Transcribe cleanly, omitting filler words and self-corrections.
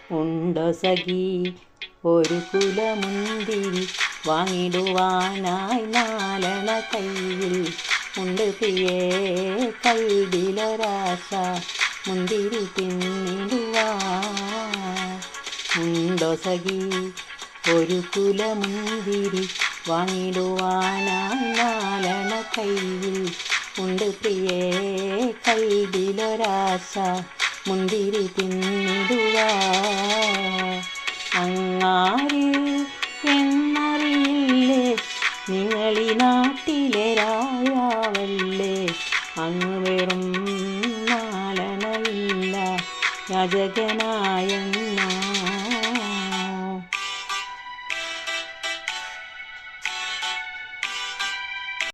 ഉണ്ടോ സഖി ഒരു കുലമുന്തിരി വാങ്ങിടുവാനായി നാലണ കയ്യിൽ ഉണ്ട് പ്രിയേ കൽവിലൊരാശ മുന്തിരി തിന്നിടുവാൻ. ഉണ്ടോ സഖി ഒരു കുലമുന്തിരി വാങ്ങിടുവാനായി നാലണ കയ്യിൽ ഉണ്ട് പ്രിയേ കൽവിലൊരാശ മുന്തിരി തിന്നിടുവാൻ. അങ്ങാര് എന്നറിയില്ലേ നിങ്ങളീ നാട്ടിലെ രാജാവല്ലേ, അങ്ങ് വെറും നാലണയില്ല യാചകനായ